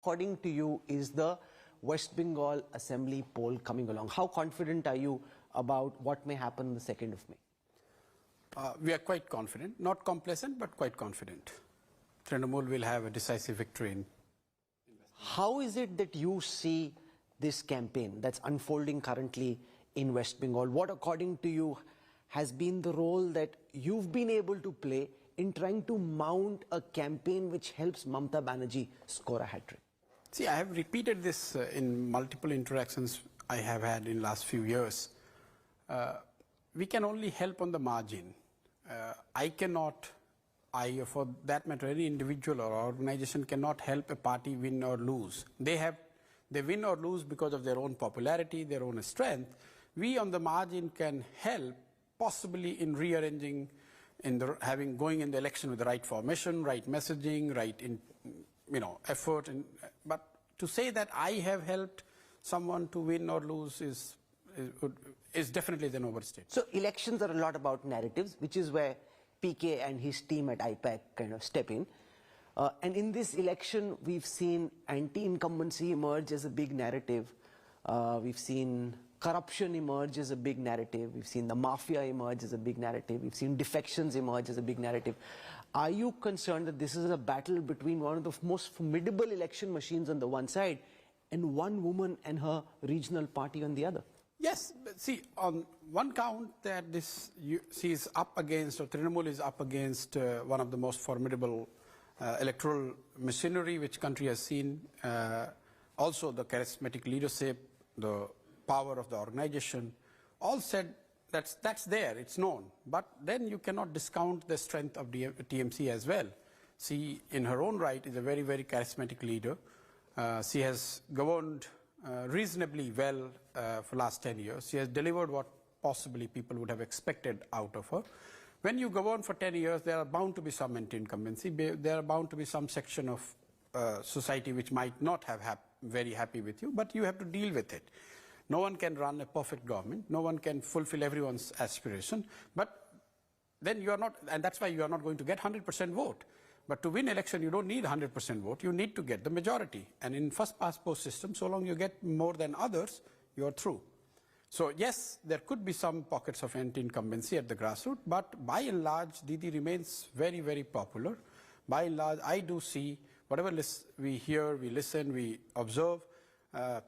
according to you, is the West Bengal Assembly poll coming along? How confident are you about what may happen on the 2nd of May? We are quite confident, not complacent, but quite confident. Trinamool will have a decisive victory in. How is it that you see this campaign that's unfolding currently in West Bengal? What, according to you, has been the role that you've been able to play in trying to mount a campaign which helps Mamata Banerjee score a hat-trick? See, I have repeated this in multiple interactions I have had in the last few years. We can only help on the margin. I, for that matter, any individual or organization cannot help a party win or lose. They win or lose because of their own popularity, their own strength. We on the margin can help, possibly in rearranging, going in the election with the right formation, right messaging, right effort. But to say that I have helped someone to win or lose is definitely an overstatement. So elections are a lot about narratives, which is where PK and his team at IPAC kind of step in. And in this election, we've seen anti-incumbency emerge as a big narrative. We've seen corruption emerge as a big narrative. We've seen the mafia emerge as a big narrative. We've seen defections emerge as a big narrative. Are you concerned that this is a battle between one of the most formidable election machines on the one side and one woman and her regional party on the other? Yes, but see, on one count that she is up against, or Trinamool is up against one of the most formidable electoral machinery which country has seen. Also the charismatic leadership, the power of the organization, all said that's there, it's known. But then you cannot discount the strength of the TMC as well. She, in her own right, is a very, very charismatic leader. She has governed reasonably well for the last 10 years. She has delivered what possibly people would have expected out of her. When you govern for 10 years, there are bound to be some anti-incumbency. There are bound to be some section of society which might not have very happy with you, but you have to deal with it. No one can run a perfect government. No one can fulfill everyone's aspiration. But then you are not, and that's why you are not going to get 100% vote. But to win election, you don't need 100% vote. You need to get the majority. And in first past post system, so long you get more than others, you are through. So yes, there could be some pockets of anti-incumbency at the grassroots, but by and large, Didi remains very, very popular. By and large, I do see, whatever we hear, we listen, we observe,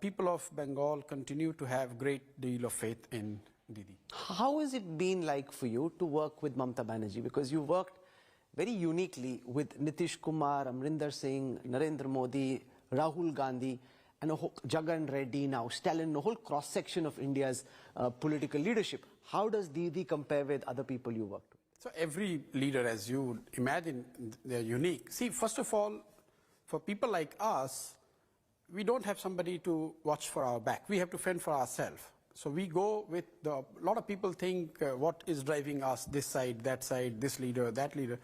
people of Bengal continue to have great deal of faith in Didi. How has it been like for you to work with Mamata Banerjee? Because you worked very uniquely with Nitish, Kumar, Amrinder Singh, Narendra Modi, Rahul Gandhi, and Jagan Reddy now, Stalin, a whole cross-section of India's political leadership. How does Didi compare with other people you worked with? So every leader, as you imagine, they're unique. See, first of all, for people like us, we don't have somebody to watch for our back. We have to fend for ourselves. So we go with a lot of people think what is driving us, this side, that side, this leader, that leader.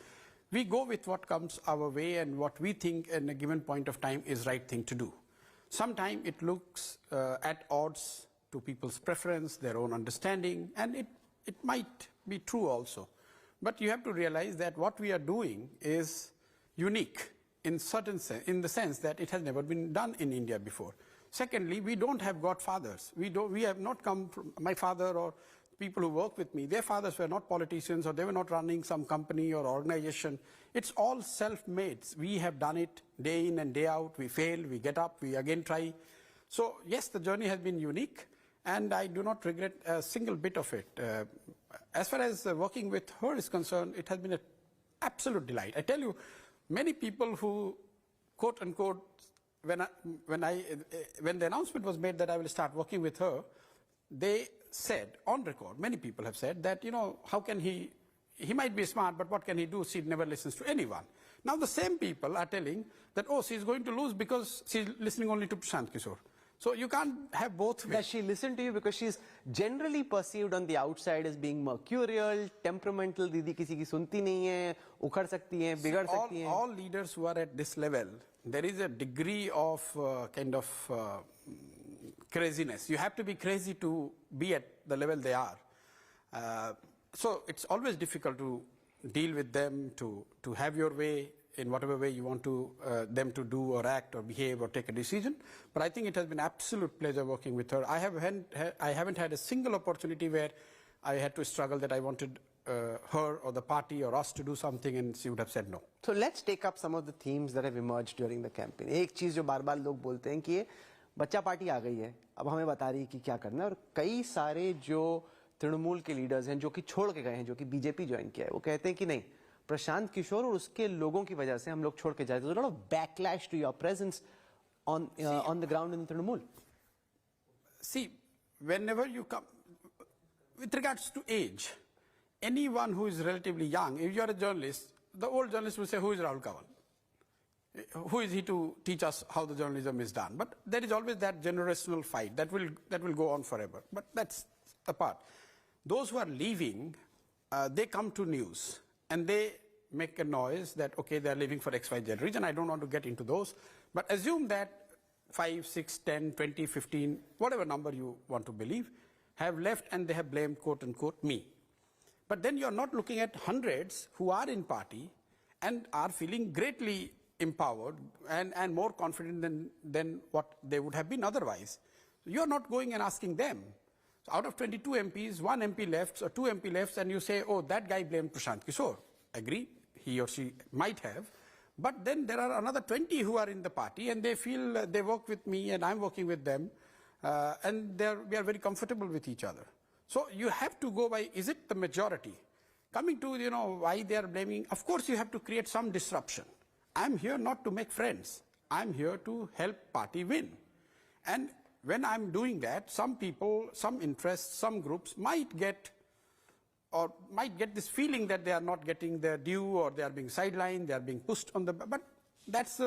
We go with what comes our way and what we think in a given point of time is right thing to do. Sometimes it looks at odds to people's preference, their own understanding, and it might be true also. But you have to realize that what we are doing is unique in certain sense, in the sense that it has never been done in India before. Secondly, we don't have godfathers. We have not come from my father or people who work with me. Their fathers were not politicians or they were not running some company or organization. It's all self-made. We have done it day in and day out. We fail, we get up, we again try. So yes, the journey has been unique and I do not regret a single bit of it. As far as working with her is concerned, it has been an absolute delight. I tell you, many people who, quote unquote, when the announcement was made that I will start working with her, they said, on record, many people have said that, how can he might be smart, but what can he do? She never listens to anyone. Now the same people are telling that, oh, she's going to lose because she's listening only to Prashant Kishor. So you can't have both ways. Does she listen to you? Because she's generally perceived on the outside as being mercurial, temperamental, Didi kisi ki sunti nahi hai, ukhad sakti hai, bigad sakti hai. All leaders who are at this level, there is a degree of craziness. You have to be crazy to be at the level they are. So it's always difficult to deal with them, to have your way. in whatever way you want to them to do or act or behave or take a decision. But I think it has been absolute pleasure working with her. I haven't had a single opportunity where I had to struggle that I wanted her or the party or us to do something and she would have said no. So let's take up some of the themes that have emerged during the campaign. एक चीज जो बार-बार लोग बोलते हैं कि ये बच्चा पार्टी आ गई है, अब हमें बता रही है कि क्या करना है, और कई सारे जो तृणमूल के लीडर्स हैं जो कि छोड़ के गए हैं, जो कि बीजेपी ज्वाइन किया है, वो कहते हैं कि नहीं, प्रशांत किशोर और उसके लोगों की वजह से हम लोग छोड़ के जाए. There's a lot of backlash to your presence on the ground in Trinamul. See, whenever you come, with regards to age, anyone who is relatively young, if you are a journalist, the old journalist will say, who is Rahul Kanwal? Who is he to teach us how the journalism is done? But there is always that generational fight that will go on forever. But that's apart. Those who are leaving, they come to news and they make a noise that, okay, they are leaving for XYZ reason. I don't want to get into those. But assume that 5, 6, 10, 20, 15, whatever number you want to believe, have left and they have blamed, quote unquote, me. But then you're not looking at hundreds who are in party and are feeling greatly empowered and more confident than what they would have been otherwise. So you're not going and asking them. So out of 22 MPs, 1 MP left or 2 MP left, and you say, oh, that guy blamed Prashant Kishor. Agree, he or she might have. But then there are another 20 who are in the party and they feel they work with me and I'm working with them. And we are very comfortable with each other. So you have to go by, is it the majority? Coming to, why they are blaming, of course you have to create some disruption. I'm here not to make friends. I'm here to help party win. And when I'm doing that, some people, some interests, some groups might get this feeling that they are not getting their due or they are being sidelined, they are being pushed on the, but that's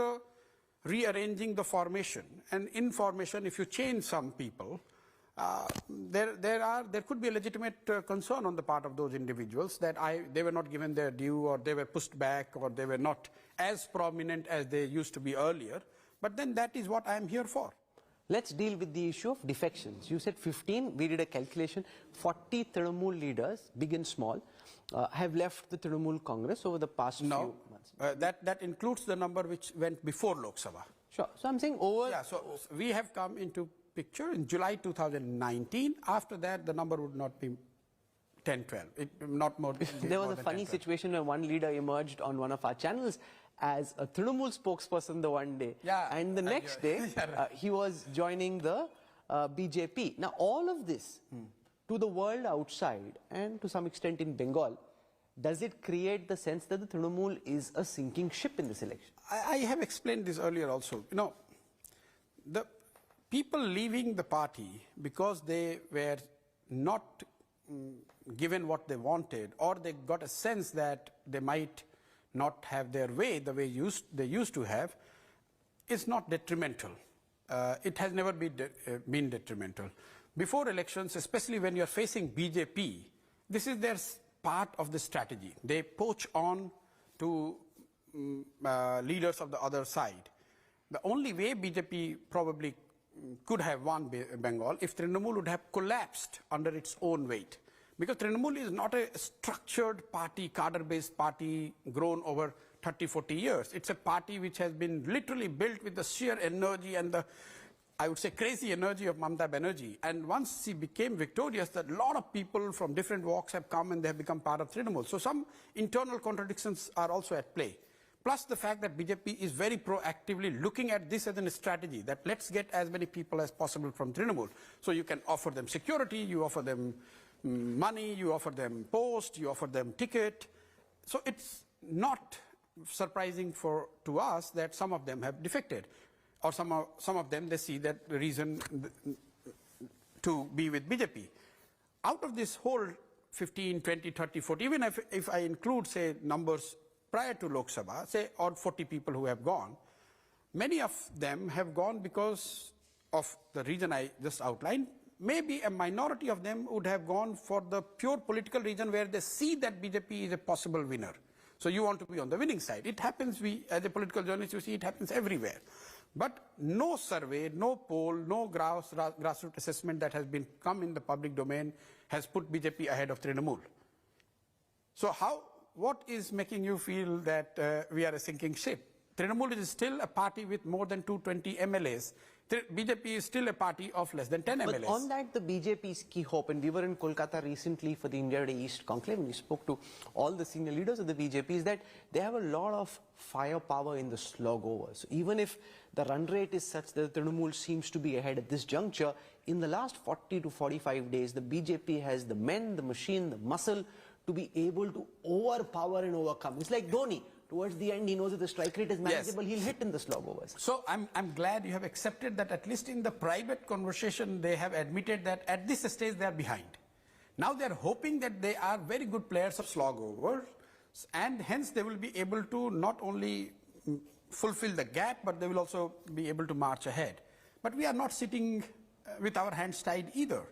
rearranging the formation. And in formation, if you change some people, there could be a legitimate concern on the part of those individuals that they were not given their due or they were pushed back or they were not as prominent as they used to be earlier. But then that is what I am here for. Let's deal with the issue of defections. You said 15, we did a calculation, 40 Trinamool leaders, big and small, have left the Trinamool Congress over the past few months. That includes the number which went before Lok Sabha. Sure. So I'm saying over... Yeah, so we have come into picture in July 2019. After that, the number would not be 10, 12, not more. There was a funny situation where one leader emerged on one of our channels as a Trinamool spokesperson the one day. Yeah, and the next day, he was joining the BJP. Now, all of this, to the world outside and to some extent in Bengal, does it create the sense that the Trinamool is a sinking ship in this election? I have explained this earlier also. The people leaving the party because they were not given what they wanted, or they got a sense that they might not have their way the way they used to have, is not detrimental. It has never been detrimental. Before elections, especially when you're facing BJP, this is their part of the strategy. They poach on to leaders of the other side. The only way BJP probably could have won Bengal if Trinamool would have collapsed under its own weight. Because Trinamool is not a structured party, cadre-based party grown over 30, 40 years. It's a party which has been literally built with the sheer energy and the, I would say, crazy energy of Mamata Banerjee. And once she became victorious, a lot of people from different walks have come and they have become part of Trinamool. So some internal contradictions are also at play. Plus the fact that BJP is very proactively looking at this as a strategy, that let's get as many people as possible from Trinamool. So you can offer them security, you offer them money, you offer them post, you offer them ticket. So it's not surprising to us that some of them have defected, or some of them, they see that reason to be with BJP. Out of this whole 15, 20, 30, 40, even if I include, say, numbers prior to Lok Sabha, say, or 40 people who have gone, many of them have gone because of the reason I just outlined. Maybe a minority of them would have gone for the pure political reason where they see that BJP is a possible winner. So you want to be on the winning side. It happens, as a political journalist, you see it happens everywhere. But no survey, no poll, no grassroots assessment that has come in the public domain has put BJP ahead of Trinamool. So how what is making you feel that we are a sinking ship? Trinamool is still a party with more than 220 MLAs. BJP is still a party of less than 10 MLAs. But on that, the BJP's key hope, and we were in Kolkata recently for the India Day East conclave, and we spoke to all the senior leaders of the BJP, is that they have a lot of firepower in the slog over. So even if the run rate is such that Trinamool seems to be ahead at this juncture, in the last 40 to 45 days, the BJP has the men, the machine, the muscle to be able to overpower and overcome. It's like Dhoni. Towards the end, he knows that the strike rate is manageable. Yes. He'll hit in the slog overs. So I'm glad you have accepted that at least in the private conversation, they have admitted that at this stage they are behind. Now they are hoping that they are very good players of slog overs, and hence they will be able to not only fulfill the gap, but they will also be able to march ahead. But we are not sitting with our hands tied either.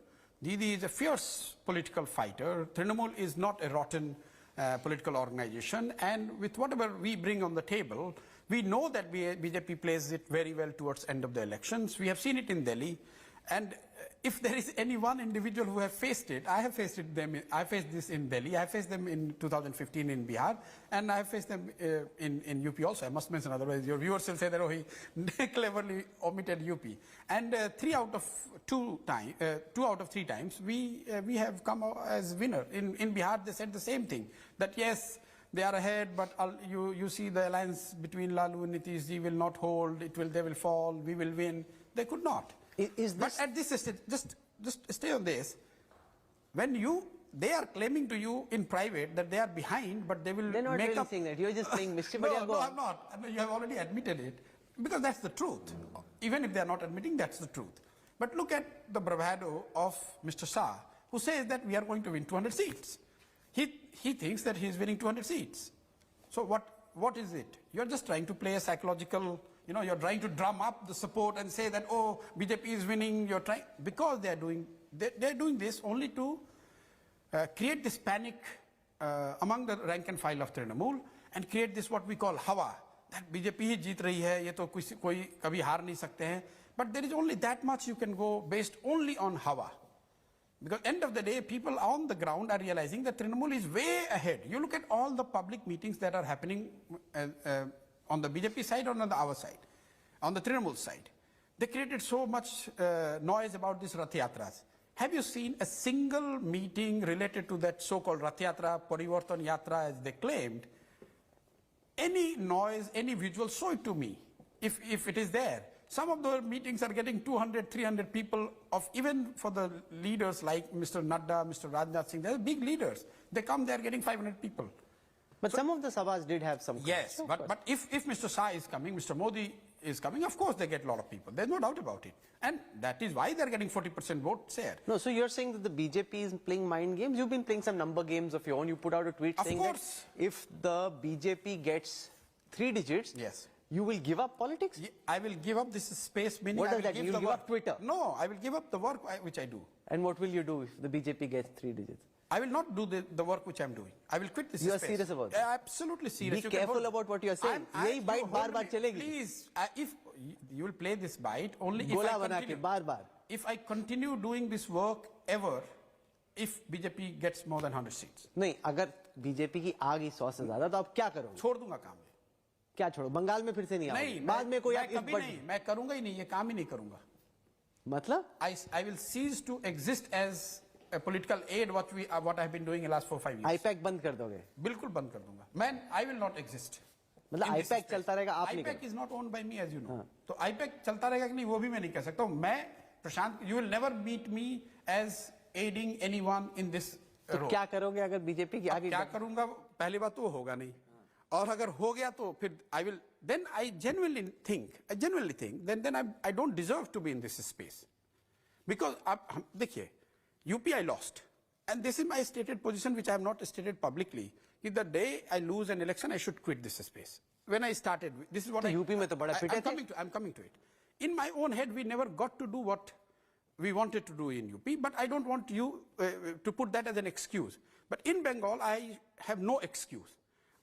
Didi is a fierce political fighter. Trinamool is not a rotten political organization, and with whatever we bring on the table, we know that BJP plays it very well towards end of the elections. We have seen it in Delhi, and if there is any one individual who have faced it, I have faced this in Delhi, I faced them in 2015 in Bihar, and I have faced them in UP also. I must mention, otherwise your viewers will say that, oh, he cleverly omitted UP. And 2 out of 3 times, we have come out as winner. In Bihar, they said the same thing, that yes, they are ahead, but you see the alliance between Lalu and Nitish ji will not hold, they will fall, we will win. They could not. But at this stage, just stay on this. When they are claiming to you in private that they are behind, but they will They're not make really up. saying that. You're just saying mischief. No, I'm not. I mean, you have already admitted it, because that's the truth. Even if they are not admitting, that's the truth. But look at the bravado of Mr. Shah, who says that we are going to win 200 seats. He thinks that he is winning 200 seats. So what is it? You're just trying to play a psychological. You're trying to drum up the support and say that, oh, BJP is winning. Because they're doing this only to create this panic among the rank and file of Trinamool, and create this what we call hawa, that BJP ही जीत रही है, ये तो कोई कभी हार नहीं सकते हैं. But there is only that much you can go based only on hawa. Because end of the day, people on the ground are realizing that Trinamool is way ahead. You look at all the public meetings that are happening on the BJP side or on our side, on the Trinamool side. They created so much noise about these Rath Yatras. Have you seen a single meeting related to that so-called Rath Yatra, Parivartan Yatra, as they claimed? Any noise, any visual, show it to me, if it is there. Some of the meetings are getting 200, 300 people, even for the leaders like Mr. Nadda, Mr. Rajnath Singh, they're big leaders. They come, they're getting 500 people. But some of the sabhas did have some. Yes, but if Mr. Shah is coming, Mr. Modi is coming, of course they get a lot of people. There's no doubt about it. And that is why they're getting 40% vote share. No, so you're saying that the BJP is playing mind games? You've been playing some number games of your own. You put out a tweet saying that if the BJP gets 3 digits, yes, you will give up politics? I will give up this space, meaning what does that mean? You'll give up Twitter? No, I will give up the work which I do. And what will you do if the BJP gets 3 digits? I will not do the work which I'm doing. I will quit this space. You are serious about it? Absolutely serious. Be careful about what you are saying. Yahi bite baar chalegi. Please, if you will play this bite only if I continue doing this work ever, if BJP gets more than 100 seats. नहीं, अगर BJP की आ गई 100 से ज्यादा तो आप क्या करोगे? छोड़ दूंगा काम. क्या छोड़ो? बंगाल में फिर से नहीं आओगे? बाद में कोई कभी नहीं, मैं करूंगा ही नहीं, ये काम ही नहीं करूंगा. मतलब? I will cease to exist as a political aid what I have been doing in the last 4-5 years. IPAC बंद कर दोगे? बिल्कुल बंद कर दूंगा. Man, I will not exist. मतलब IPAC चलता रहेगा, आप नहीं IPAC is not owned by me, as you know. तो IPAC चलता रहेगा कि नहीं, वो भी मैं नहीं कह सकता हूँ. मैं, प्रशांत, you will never meet me as aiding anyone in this role. तो क्या करोगे अगर बीजेपी की आगे? क्या करूंगा? पहली बात तो होगा नहीं. और अगर हो गया तो फिर then I genuinely think, then I don't deserve to be in this space. Because, देखिए, UP I lost. And this is my stated position, which I have not stated publicly. If the day I lose an election, I should quit this space. When I started, this is what UP में तो बड़ा पिटे थे. I'm coming to it. In my own head, we never got to do what we wanted to do in UP, but I don't want you to put that as an excuse. But in Bengal, I have no excuse.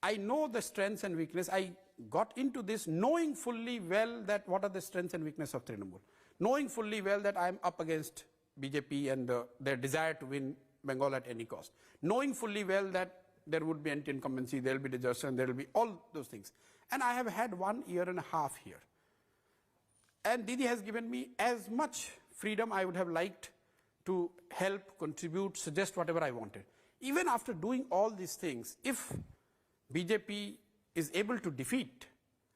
I know the strengths and weakness. I got into this knowing fully well that what are the strengths and weaknesses of Trinamool. Knowing fully well that I am up against BJP and their desire to win Bengal at any cost. Knowing fully well that there would be anti-incumbency, there will be desertion, there will be all those things. And I have had 1.5 years here. And Didi has given me as much freedom I would have liked to help, contribute, suggest whatever I wanted. Even after doing all these things, if BJP is able to defeat,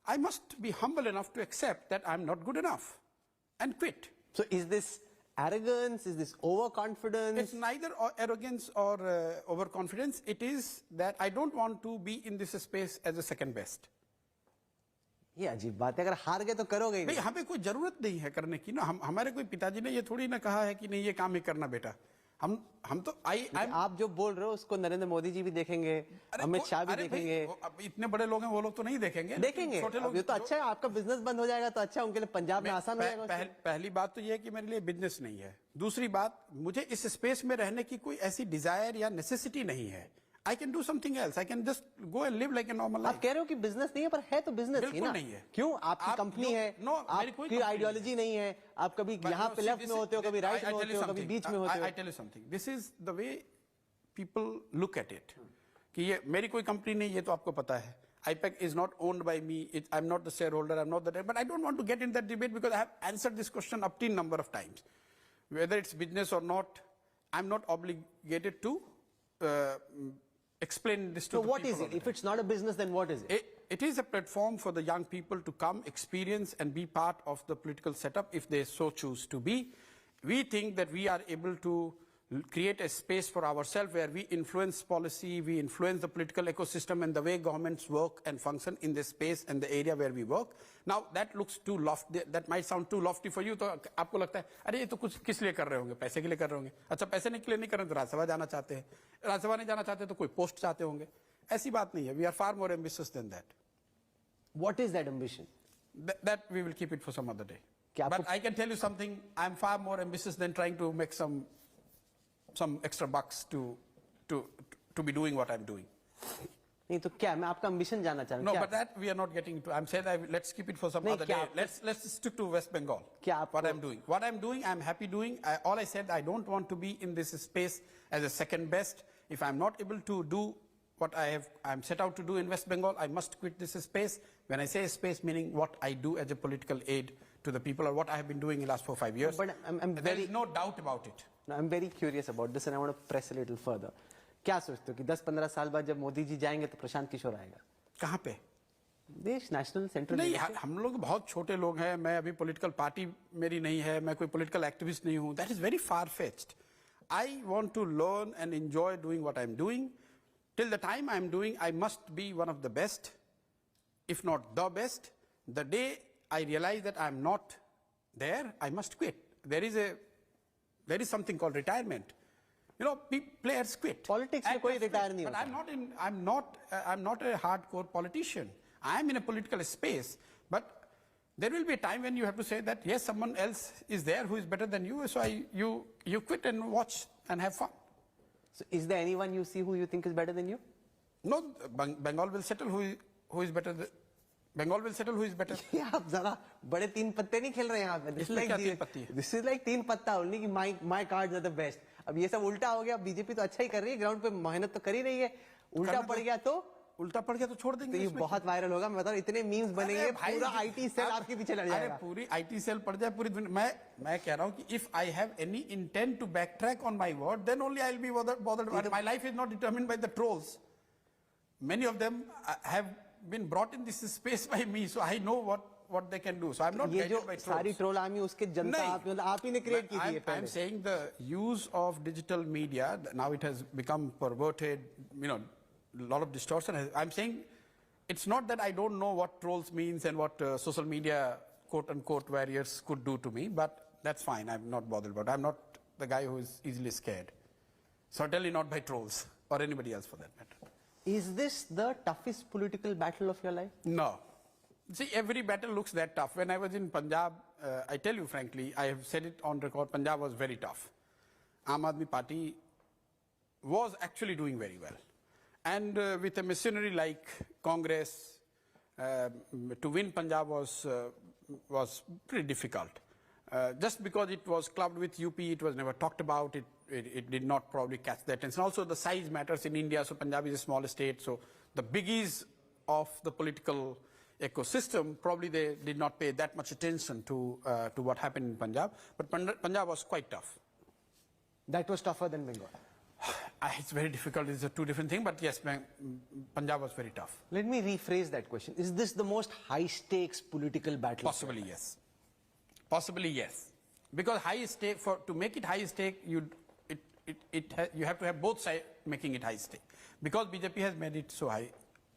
I must be humble enough to accept that I'm not good enough and quit. So is this arrogance? Is this overconfidence? It's neither arrogance or overconfidence. It is that I don't want to be in this space as a second best. ये अजीब बात है, अगर हार गए तो करोगे ही नहीं, नहीं। हमें कोई जरूरत नहीं है करने की ना। हमारे कोई पिताजी ने ये थोड़ी ना कहा है कि नहीं ये काम ही करना बेटा। हम तो आप जो बोल रहे हो उसको नरेंद्र मोदी जी भी देखेंगे, अमित शाह भी देखेंगे। इतने बड़े लोग हैं, वो लोग तो नहीं देखेंगे। देखेंगे, ये तो अच्छा है, आपका बिजनेस बंद हो जाएगा तो अच्छा, उनके लिए पंजाब में आसान हो जाएगा। पहली बात तो ये है कि मेरे लिए बिजनेस नहीं है। दूसरी बात, मुझे इस स्पेस में रहने की कोई ऐसी डिजायर या नेसेसिटी नहीं है। I can do something else. I can just go and live like a normal life. आप कह रहे हो कि बिजनेस नहीं है, पर है तो बिजनेस ही ना। नहीं है। क्यों? आपकी कंपनी है, आपकी आइडियोलॉजी नहीं है, आप कभी यहाँ पे लेफ्ट में होते हो, कभी राइट में होते हो, कभी बीच में होते हो। I tell you something. This is the way people look at it. कि ये मेरी कोई कंपनी नहीं, ये तो आपको पता है। IPAC is not owned by me. I'm not the shareholder. I'm not the. But I don't want to get in that debate because I have answered this question up to a number of times. Whether it's business or not, I'm not obligated to explain this to the people. So what is it? If it's not a business, then what is it? It is a platform for the young people to come, experience and be part of the political setup if they so choose to be. We think that we are able to create a space for ourselves where we influence policy, we influence the political ecosystem and the way governments work and function in this space and the area where we work. Now that looks too lofty, that might sound too lofty for you, तो आपको लगता है अरे ये तो कुछ किस लिए कर रहे होंगे, पैसे के लिए कर रहे होंगे। अच्छा पैसे के लिए नहीं कर रहे तो राज्यसभा जाना चाहते हैं, राज्यसभा नहीं जाना चाहते तो कोई पोस्ट चाहते होंगे। ऐसी बात नहीं है। We are far more ambitious than that. What is that ambition? That we will keep it for some other day. But I can tell you something, I'm far more ambitious than trying to make some extra bucks to be doing what I'm doing. नहीं तो क्या, मैं आपका ambition जानना चाह रहा हूँ। No, but that we are not getting into. I'm saying that let's keep it for some other day. Let's stick to West Bengal. What I'm doing, I'm happy doing. All I said, I don't want to be in this space as a second best. If I'm not able to do what I'm set out to do in West Bengal, I must quit this space. When I say space, meaning what I do as a political aid to the people or what I have been doing in the last 4 or 5 years. But there is no doubt about it. No, I'm very curious about this and I want to press a little further. क्या सोचते हो कि 10-15 साल बाद जब मोदी जी जाएंगे तो प्रशांत किशोर आएगा? कहाँ पे? देश नेशनल सेंट्रल नहीं, हम लोग बहुत छोटे लोग हैं। मैं अभी पॉलिटिकल पार्टी मेरी नहीं है, मैं कोई पॉलिटिकल एक्टिविस्ट नहीं हूँ। That is very far fetched. I want to learn and enjoy doing what I'm doing. Till the time I'm doing, I must be one of the best, if not the best. The day I realize that I'm not there, I must quit. There is something called retirement. You know, players quit. Politics में कोई retire नहीं होता. But I'm not a hardcore politician. I am in a political space. But there will be a time when you have to say that yes, someone else is there who is better than you. So you quit and watch and have fun. So is there anyone you see who you think is better than you? No, Bengal will settle who is better. Bengal will settle who is better. आप जरा बड़े तीन पत्ते नहीं खेल रहे हैं यहाँ पे. This is like तीन पत्ता only कि my cards are the best. अब ये सब उल्टा हो गया. बीजेपी तो अच्छा ही कर रही है, ग्राउंड पे मेहनत तो कर ही रही है. उल्टा पड़ गया तो छोड़ देंगे. तो ये बहुत वायरल होगा. मैं बता रहा हूँ इतने मीम्स बनेंगे, पूरा आईटी सेल आपके पीछे लड़ जाएगा. पूरी आईटी सेल पड़ जाए पूरी दुनिया. मैं कह रहा हूँ कि if I have any intent to backtrack on my word, then only I'll be bothered. My life is not determined by the trolls. Many of them have been brought in this space by me, so I know what they can do. So I'm not guided by trolls. सारी troll army उसके जनता आप ही ने create की थी. I'm saying the use of digital media, now it has become perverted, you know, a lot of distortion. I'm saying it's not that I don't know what trolls means and what social media quote-unquote warriors could do to me, but that's fine. I'm not bothered about it. I'm not the guy who is easily scared. Certainly not by trolls or anybody else for that matter. Is this the toughest political battle of your life? No. See, every battle looks that tough. When I was in Punjab, I tell you frankly, I have said it on record, Punjab was very tough. Aam Aadmi Party was actually doing very well. And with a machinery like Congress, to win Punjab was pretty difficult. Just because it was clubbed with UP, it was never talked about. It did not probably catch the attention. Also, the size matters in India. So Punjab is a small state. So the biggies of the political ecosystem, probably they did not pay that much attention to what happened in Punjab. But Punjab was quite tough. That was tougher than Bengal. It's very difficult. It's a two different thing. But yes, Punjab was very tough. Let me rephrase that question. Is this the most high-stakes political battle? Possibly, yes. Possibly, yes. Because high stake, to make it high stake, you have to have both sides making it high stake. Because BJP has made it so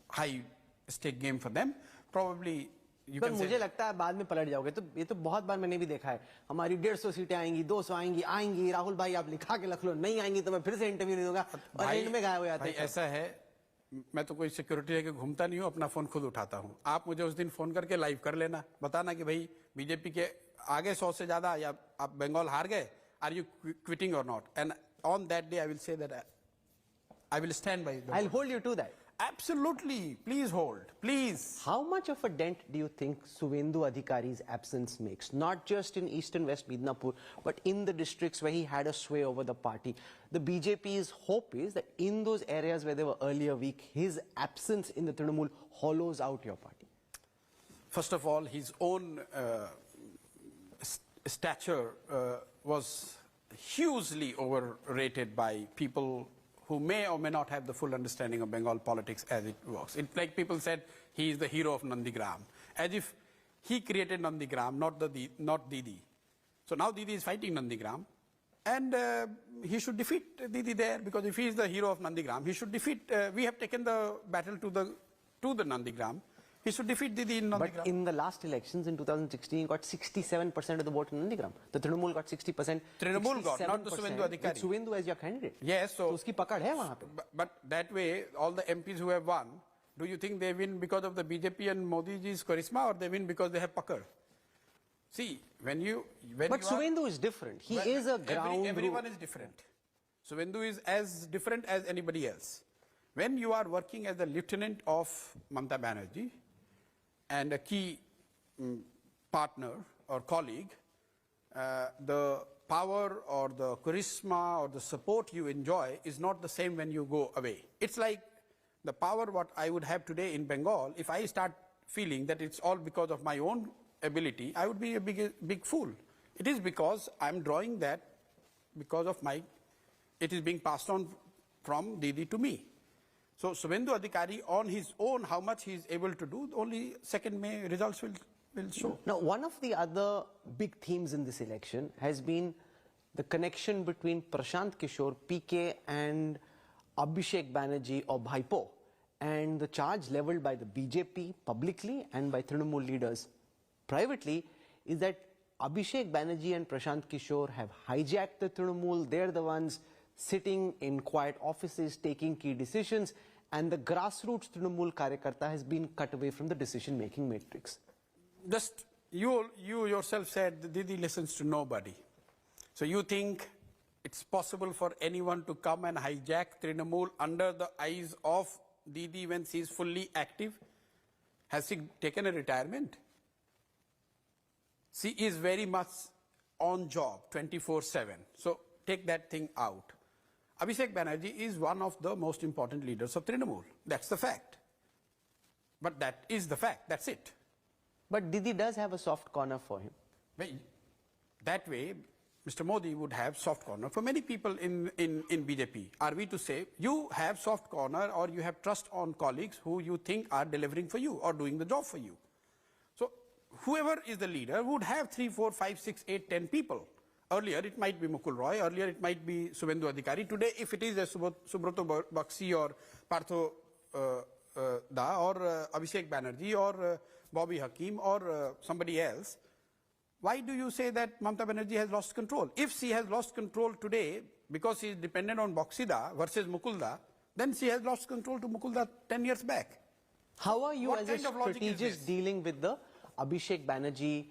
high stake game for them, probably you पर can मुझे लगता है बाद में पलट जाओगे तो ये तो बहुत बार मैंने भी देखा है हमारी 150 सीटें आएंगी 200 आएंगी राहुल भाई आप लिखा के रख लो नहीं आएंगी तो मैं फिर से इंटरव्यू नहीं दूंगा और एंड में गायब हो जाते हैं ऐसा है मैं तो कोई सिक्योरिटी लेके घूमता नहीं हूँ अपना फोन खुद उठाता हूँ आप मुझे उस दिन फोन करके लाइव कर लेना बताना कि भाई बीजेपी के आगे 100 से ज्यादा या आप बंगाल हार गए are you quitting or not and on that day I will say that I will stand by I will hold you to that Absolutely. Please hold. Please. How much of a dent do you think Suvendu Adhikari's absence makes? Not just in East and West Midnapur, but in the districts where he had a sway over the party. The BJP's hope is that in those areas where they were earlier weak, his absence in the Trinamool hollows out your party. First of all, his own stature was hugely overrated by people who may or may not have the full understanding of Bengal politics as it works. It's like people said he is the hero of Nandigram, as if he created Nandigram, not Didi. So now Didi is fighting Nandigram, and he should defeat Didi there, because if he is the hero of Nandigram, he should defeat. We have taken the battle to the Nandigram. He should defeat Didi in Nandigram. But in the last elections in 2016, he got 67% of the vote in Nandigram. The Trinamool got 60%. Trinamool got, not the Suvendu Adhikari. With Suvendu as your candidate. Yes, so उसकी पकड़ है वहाँ पे. But that way, all the MPs who have won, do you think they win because of the BJP and Modi ji's charisma, or they win because they have pakad? See, But Suvendu is different. He is a ground. Everyone is different. Suvendu is as different as anybody else. When you are working as the lieutenant of Mamata Banerjee, and a key partner or colleague, the power or the charisma or the support you enjoy is not the same when you go away. It's like the power what I would have today in Bengal, if I start feeling that it's all because of my own ability, I would be a big fool. It is because I'm drawing that because of it is being passed on from Didi to me. So Suvendu Adhikari on his own, how much he is able to do, only 2nd May results will show. Now, one of the other big themes in this election has been the connection between Prashant Kishor, PK, and Abhishek Banerjee or Bhaipo, and the charge leveled by the BJP publicly and by Trinamool leaders privately is that Abhishek Banerjee and Prashant Kishor have hijacked the Trinamool. They're the ones sitting in quiet offices, taking key decisions, and the grassroots Trinamool Karyakarta has been cut away from the decision-making matrix. Just, you yourself said Didi listens to nobody. So you think it's possible for anyone to come and hijack Trinamool under the eyes of Didi when she is fully active? Has she taken a retirement? She is very much on job, 24/7. So take that thing out. Abhishek Banerjee is one of the most important leaders of Trinamool. That's the fact. But that is the fact. That's it. But Didi does have a soft corner for him. Well, that way, Mr. Modi would have soft corner for many people in BJP. Are we to say you have soft corner or you have trust on colleagues who you think are delivering for you or doing the job for you? So whoever is the leader would have 3, 4, 5, 6, 8, 10 people. Earlier, it might be Mukul Roy. Earlier, it might be Suvendu Adhikari. Today, if it is a Subrata Bakshi or Partho Da or Abhishek Banerjee or Bobby Hakim or somebody else, why do you say that Mamata Banerjee has lost control? If she has lost control today because she is dependent on Bakshida versus Mukulda, then she has lost control to Mukulda 10 years back. How are you What as a kind of logic is strategist this? dealing with the Abhishek Banerjee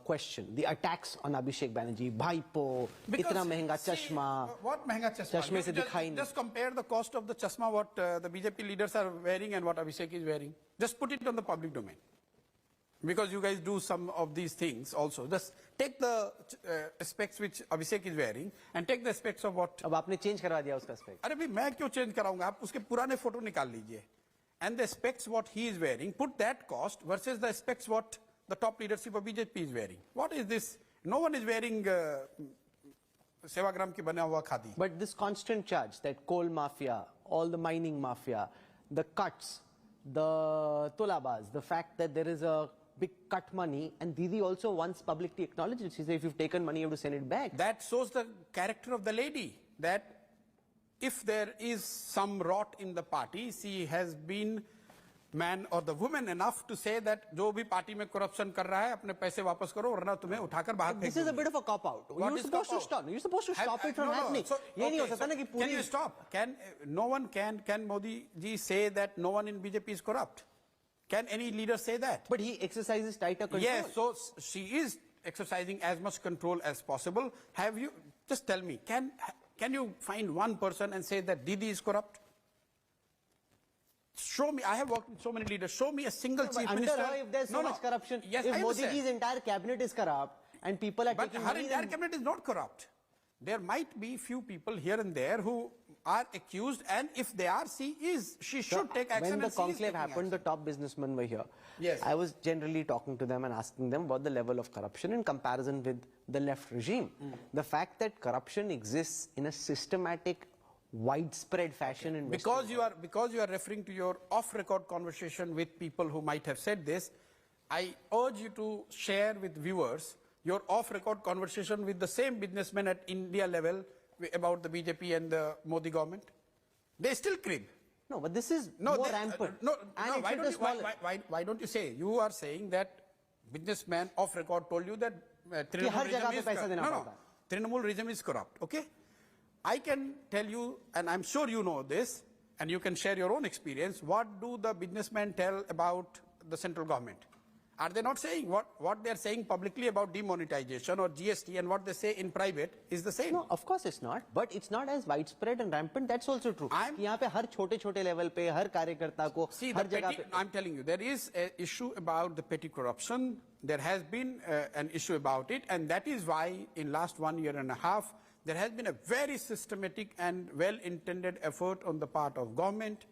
question, the attacks on Abhishek Banerjee, Bhaipo, itna mehenga chashma, what mehenga chashma? chashme se dikhai nahi. Just compare the cost of the chashma what the BJP leaders are wearing and what Abhishek is wearing. Just put it on the public domain. because you guys do some of these things also. Just take the specs which Abhishek is wearing and take the specs of what. अब आपने change करवा दिया उसका spec. अरे भाई मैं क्यों change कराऊंगा? आप उसके पुराने photo निकाल लीजिए. And the specs what he is wearing, put that cost versus the specs what the top leadership of BJP is wearing. What is this? No one is wearing Sevagram की बना हुआ khadi. But this constant charge that coal mafia, all the mining mafia, the cuts, the tulabas, the fact that there is a big cut money, and Didi also once publicly acknowledged it. She said, if you've taken money, you have to send it back. That shows the character of the lady, that if there is some rot in the party, she has been man or the woman enough to say that जो भी party में corruption कर रहा है अपने पैसे वापस करो वरना तुम्हें उठाकर बाहर फेंक This is a bit of a cop out. You're supposed to stop. You're supposed to stop it from happening. ये नहीं हो सकता ना कि पूरी. Can you stop? Can Modi ji say that no one in BJP is corrupt? Can any leader say that? But he exercises tighter control. Yes, so she is exercising as much control as possible. Have you, just tell me, can you find one person and say that Didi is corrupt? Show me, I have worked with so many leaders, show me a single chief minister. Under her, if there's so much corruption, yes, if Modi ji's entire cabinet is corrupt and people are taking her money, entire cabinet is not corrupt. There might be few people here and there who are accused, and if they are, she should take action. When the conclave happened, the top businessmen were here. Yes. I was generally talking to them and asking them about the level of corruption in comparison with the left regime. The fact that corruption exists in a systematic, widespread fashion in West Bengal. Because you are referring to your off-record conversation with people who might have said this, I urge you to share with viewers your off-record conversation with the same businessmen at India level about the BJP and the Modi government. They still crib. No, but this is more rampant. Why don't you say? You are saying that businessman off-record told you that Trinamools regime is corrupt. Okay? I can tell you, and I'm sure you know this, and you can share your own experience, what do the businessmen tell about the central government? Are they not saying what they're saying publicly about demonetization or GST, and what they say in private is the same? No, of course it's not. But it's not as widespread and rampant. That's also true. यहाँ पे हर छोटे-छोटे level पे हर कार्यकर्ता को हर जगह पे. I'm telling you, there is an issue about the petty corruption. There has been an issue about it, and that is why in last 1 year and a half, there has been a very systematic and well-intended effort on the part of government,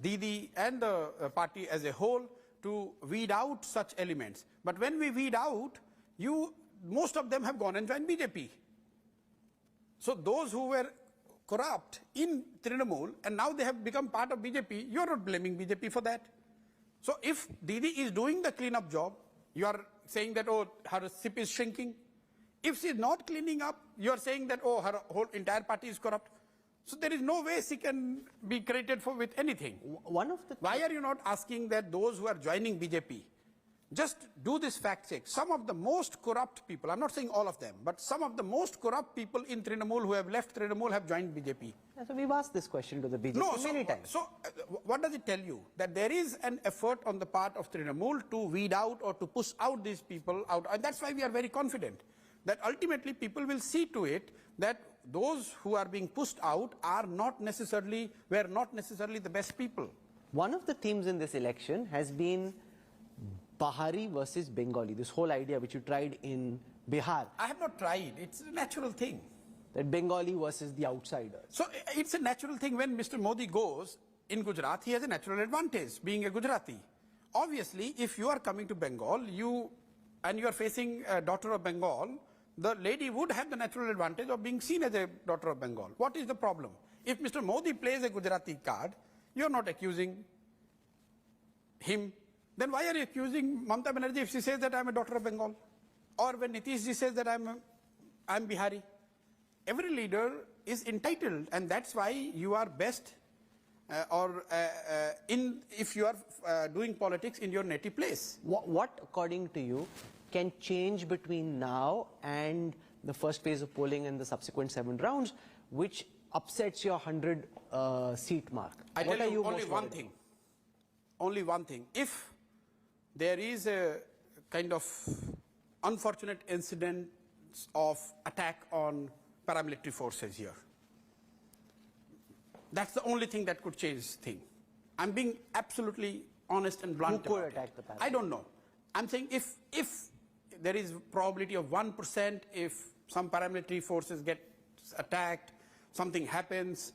Didi and the party as a whole to weed out such elements. But when we weed out, most of them have gone and joined BJP. So those who were corrupt in Trinamool and now they have become part of BJP, you are not blaming BJP for that. So if Didi is doing the cleanup job, you are saying that, oh, her SIP is shrinking. If she is not cleaning up, you are saying that, oh, her whole entire party is corrupt. So there is no way she can be credited for with anything. Why are you not asking that those who are joining BJP, just do this fact check? Some of the most corrupt people, I'm not saying all of them, but some of the most corrupt people in Trinamool who have left Trinamool have joined BJP. Yeah, so we've asked this question to the BJP many times. So what does it tell you? That there is an effort on the part of Trinamool to weed out or to push out these people out. And that's why we are very confident that ultimately people will see to it that those who are being pushed out were not necessarily the best people. One of the themes in this election has been Bahari versus Bengali, this whole idea which you tried in Bihar. I have not tried. It's a natural thing. That Bengali versus the outsiders. So it's a natural thing. When Mr. Modi goes in Gujarat, he has a natural advantage, being a Gujarati. Obviously, if you are coming to Bengal, and you are facing a daughter of Bengal, the lady would have the natural advantage of being seen as a daughter of Bengal. What is the problem? If Mr. Modi plays a Gujarati card, you are not accusing him. Then why are you accusing Mamata Banerjee if she says that I am a daughter of Bengal? Or when Nitish ji says that I am Bihari? Every leader is entitled, and that's why you are best if you are doing politics in your native place. What, according to you, can change between now and the first phase of polling and the subsequent 7 rounds, which upsets your 100 seat mark? I tell you only one thing. Only one thing. If there is a kind of unfortunate incident of attack on paramilitary forces here, that's the only thing that could change things. I'm being absolutely honest and blunt. Who could about attack it. the parliament? I don't know. I'm saying if there is probability of 1%, if some paramilitary forces get attacked, something happens,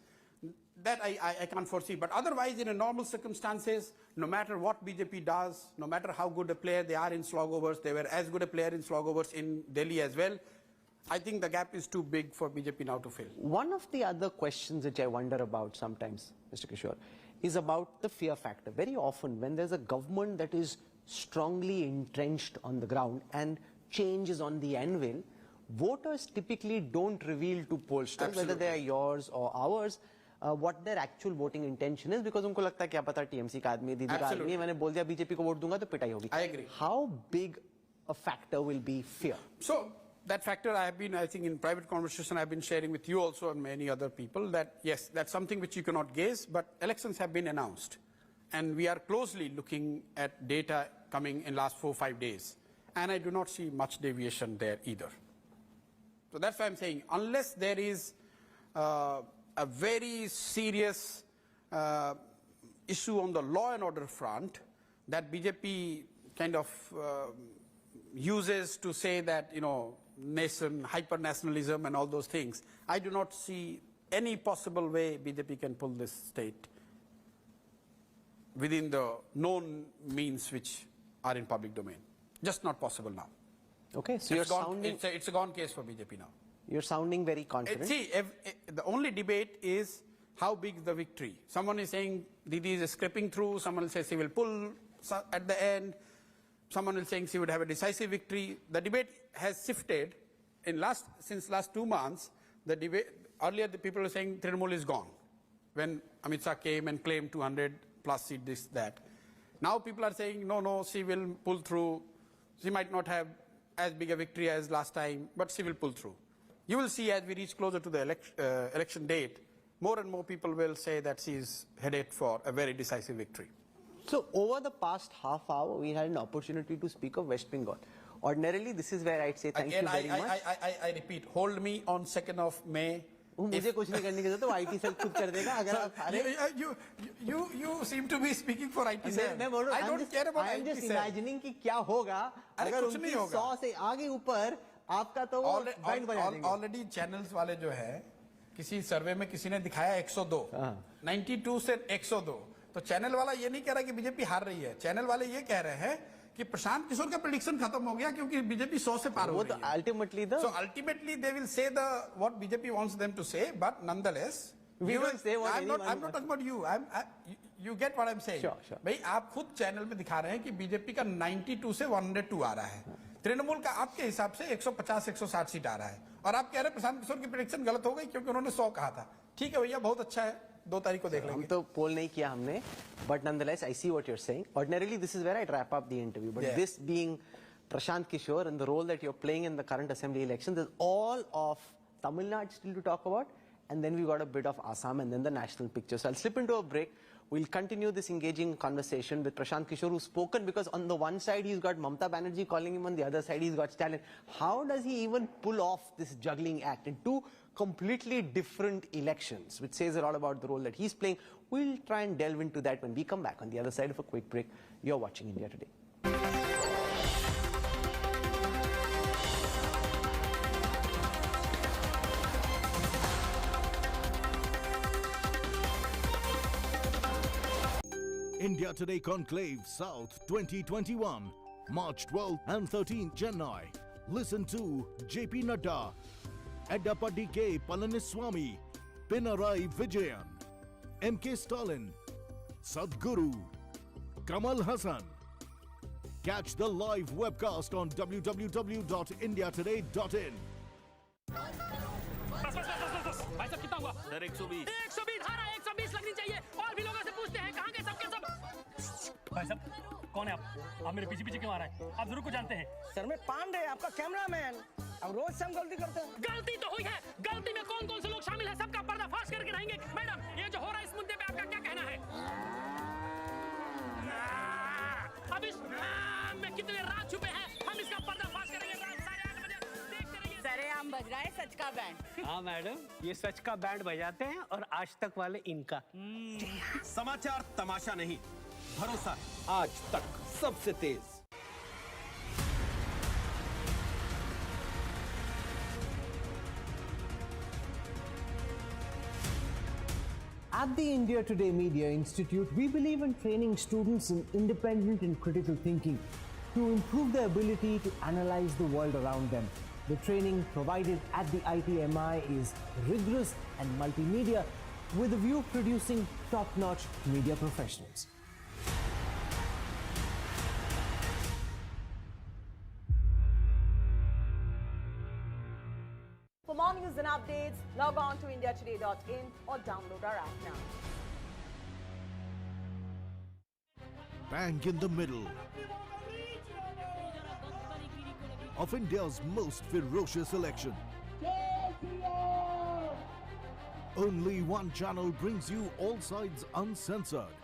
that I can't foresee. But otherwise, in a normal circumstances, no matter what BJP does, no matter how good a player they are in slog overs, they were as good a player in slog overs in Delhi as well. I think the gap is too big for BJP now to fill. One of the other questions which I wonder about sometimes, Mr. Kishore, is about the fear factor. Very often when there's a government that is strongly entrenched on the ground and change is on the anvil, voters typically don't reveal to pollsters, whether they are yours or ours, what their actual voting intention is, because उनको लगता है क्या पता TMC का आदमी, दीदी का आदमी, मैंने बोल दिया BJP को वोट दूंगा तो पिटाई होगी. I agree. How big a factor will be fear? So that factor I think in private conversation I've been sharing with you also and many other people, that yes, that's something which you cannot gauge, but elections have been announced. And we are closely looking at data coming in last 4-5 days. And I do not see much deviation there either. So that's why I'm saying, unless there is a very serious issue on the law and order front that BJP kind of uses to say that, you know, nation, hyper-nationalism and all those things, I do not see any possible way BJP can pull this state within the known means which are in public domain. Just not possible now. Okay, so it's a gone case for BJP now. You're sounding very confident. See, the only debate is how big is the victory. Someone is saying Didi is scraping through, someone will say she will pull at the end, someone will saying she would have a decisive victory. The debate has shifted since last 2 months. The debate, earlier the people were saying Trinamool is gone when Amit Shah came and claimed 200 plus seat, this, that. Now people are saying, no, she will pull through. She might not have as big a victory as last time, but she will pull through. You will see as we reach closer to the election date, more and more people will say that she is headed for a very decisive victory. So over the past half hour, we had an opportunity to speak of West Bengal. Ordinarily, this is where I'd say thank you very much. I repeat, hold me on 2nd of May. मुझे कुछ नहीं करने की जरूरत है, वो IT cell खुद कर देगा. अगर आप you seem to be speaking for IT cell. I don't care about IT cell. I'm just imagining कि क्या होगा अगर उनकी 100 से आगे ऊपर आपका तो बैंड बजा देंगे. Already channels वाले जो है, किसी सर्वे में किसी ने दिखाया 102, 92 से 102. तो चैनल वाला ये नहीं कह रहा कि बीजेपी हार रही है. चैनल वाले ये कह रहे हैं कि प्रशांत किशोर का प्रेडिक्शन खत्म हो गया क्योंकि बीजेपी 100 से पार हो रही है. So ultimately they will say what BJP wants them to say, but nonetheless we will say what I'm not talking about you. You get what I'm saying. Sure. भाई आप खुद चैनल में दिखा रहे हैं कि बीजेपी का 92 से 102 आ रहा है. तृणमूल का आपके हिसाब से 150-160 सीट आ रहा है और आप कह रहे हैं प्रशांत किशोर की प्रेडिक्शन गलत हो गई क्योंकि उन्होंने 100 कहा था. ठीक है भैया, बहुत अच्छा है, 2 तारीख को देख लेंगे. हम तो पोल नहीं किया हमने, but nonetheless I see what you're saying. Ordinarily this is where I'd wrap up the interview, but this being Prashant Kishor and the role that you're playing in the current assembly election, there's all of Tamil Nadu still to talk about, and then we've got a bit of Assam and then the national picture. So I'll slip into a break. We'll continue this engaging conversation with Prashant Kishor, who's spoken because on the one side he's got Mamata Banerjee calling him, on the other side he's got Stalin. How does he even pull off this juggling act in 2 completely different elections, which says a lot about the role that he's playing? We'll try and delve into that when we come back on the other side of a quick break. You're watching India Today. India Today Conclave South 2021, March 12th and 13th, Chennai. Listen to JP Nadda, Eddappa K. Palaniswamy, Pinarayi Vijayan, MK Stalin, Sadhguru, Kamal Hassan. Catch the live webcast on www.indiatoday.in. भाई साहब कितना हुआ? Sir 120 हारा, 120 लगनी चाहिए. और भी लोगों से पूछते हैं कहाँ गए सबके सब. भाई साहब कौन है आप मेरे पीछे क्यों आ रहे हैं? आप जरूर को जानते हैं. सर मैं पांडे, आपका कैमरामैन. अब रोज से हम गलती करते हैं. गलती तो हुई है. गलती में कौन कौन से लोग शामिल हैं सबका पर्दाफाश करके रहेंगे. मैडम ये जो हो रहा है इस मुद्दे पे आपका क्या कहना है? अब इस में कितने राज छुपे हैं, हम इसका पर्दाफाश करेंगे. रात साढ़े 8 बजे देखते रहिए. सरेआम बज रहा है सच का बैंड. हाँ मैडम, ये सच का बैंड बजाते हैं और आज तक वाले इनका. समाचार तमाशा नहीं, भरोसा आज तक सबसे तेज। At the India Today Media Institute, we believe in training students in independent and critical thinking to improve their ability to analyze the world around them. The training provided at the ITMI is rigorous and multimedia with a view of producing top-notch media professionals. For more news and updates, log on to indiatoday.in or download our app now. Bang in the middle of India's most ferocious election. Only one channel brings you all sides uncensored.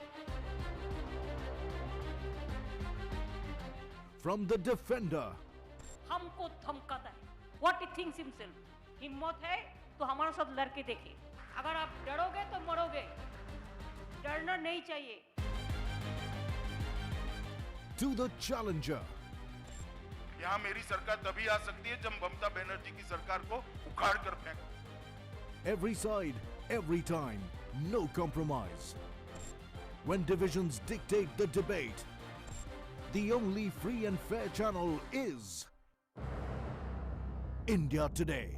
From the defender हमको धमकाता है What he thinks himself. हिम्मत है तो हमारे साथ लड़के देखिए अगर आप डरोगे तो मरोगे डरना नहीं चाहिए to the challenger. यहाँ मेरी सरकार तभी आ सकती है जब ममता बनर्जी की सरकार को उखाड़ कर फेंको Every side, every time, no compromise. When divisions dictate the debate, the only free and fair channel is India Today.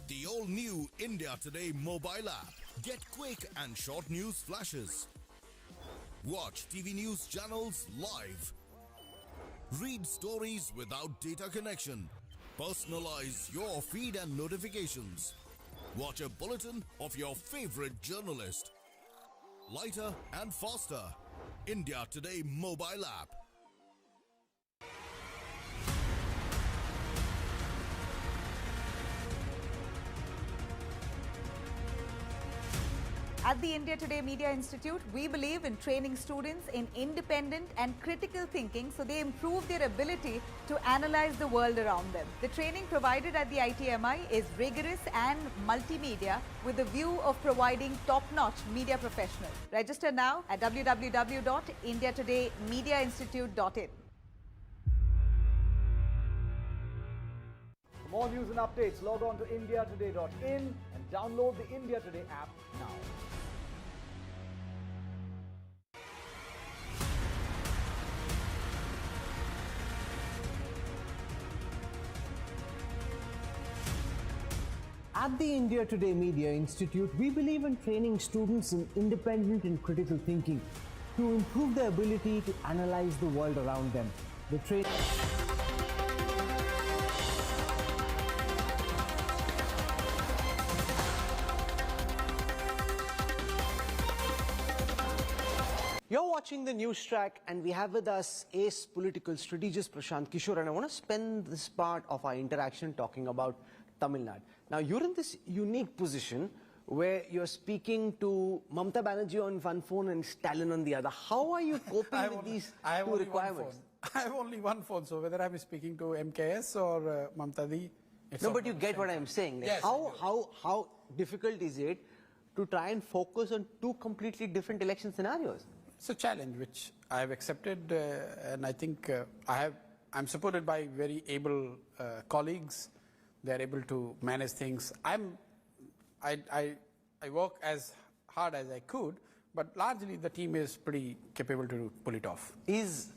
The all-new India Today mobile app. Get quick and short news flashes. Watch TV news channels live. Read stories without data connection. Personalize your feed and notifications. Watch a bulletin of your favorite journalist. Lighter and faster. India Today mobile app. At the India Today Media Institute, we believe in training students in independent and critical thinking so they improve their ability to analyze the world around them. The training provided at the ITMI is rigorous and multimedia with a view of providing top-notch media professionals. Register now at www.indiatodaymediainstitute.in. For more news and updates, log on to indiatoday.in and download the India Today app now. At the India Today Media Institute, we believe in training students in independent and critical thinking to improve their ability to analyze the world around them. The training. You're watching the news track, and we have with us ace political strategist Prashant Kishor, and I want to spend this part of our interaction talking about Tamil Nadu. Now, you're in this unique position where you're speaking to Mamata Banerjee on one phone and Stalin on the other. How are you coping with these two requirements? I have only one phone, so whether I'm speaking to MKS or Mamata Di, no, but you get what I'm saying. Like, yes, how difficult is it to try and focus on two completely different election scenarios? It's a challenge which I have accepted, and I think I'm supported by very able colleagues. They're able to manage things. I work as hard as I could, but largely the team is pretty capable to pull it off. Is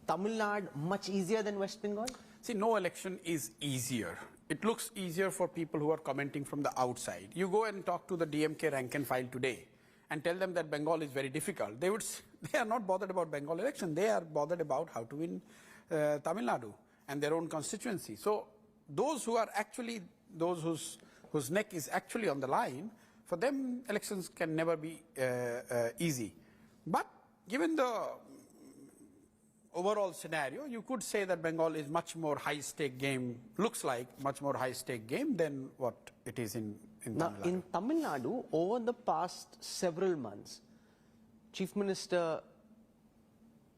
Tamil Nadu much easier than West Bengal? See, no election is easier. It looks easier for people who are commenting from the outside. You go and talk to the DMK rank and file today and tell them that Bengal is very difficult. They are not bothered about Bengal election. They are bothered about how to win Tamil Nadu and their own constituency. So those who are actually, those whose neck is actually on the line, for them elections can never be easy. But given the overall scenario, you could say that Bengal is much more high-stake game, looks like much more high-stake game than what it is in now, Tamil Nadu. In Tamil Nadu, over the past several months, Chief Minister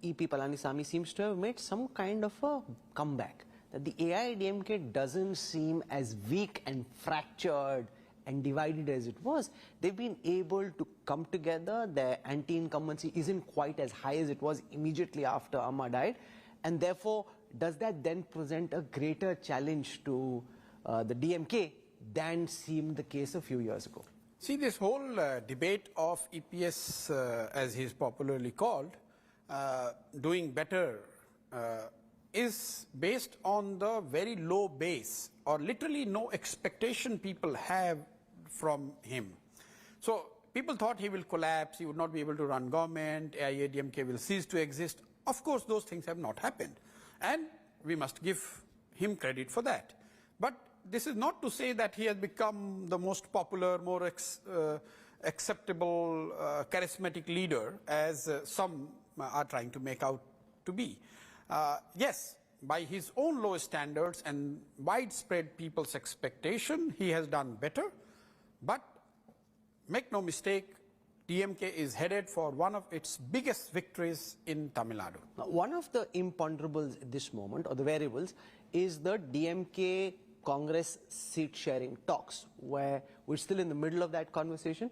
E.P. Palanisamy seems to have made some kind of a comeback. That the AIADMK doesn't seem as weak and fractured and divided as it was. They've been able to come together. Their anti-incumbency isn't quite as high as it was immediately after Amma died. And therefore, does that then present a greater challenge to the DMK than seemed the case a few years ago? See, this whole debate of EPS, as he is popularly called, doing better is based on the very low base or literally no expectation people have from him. So people thought he will collapse, he would not be able to run government, AIADMK will cease to exist. Of course, those things have not happened. And we must give him credit for that. But this is not to say that he has become the most popular, more acceptable, charismatic leader, as some are trying to make out to be. Yes, by his own low standards and widespread people's expectation, he has done better. But make no mistake, DMK is headed for one of its biggest victories in Tamil Nadu. Now, one of the imponderables at this moment, or the variables, is the DMK Congress seat sharing talks, where we're still in the middle of that conversation,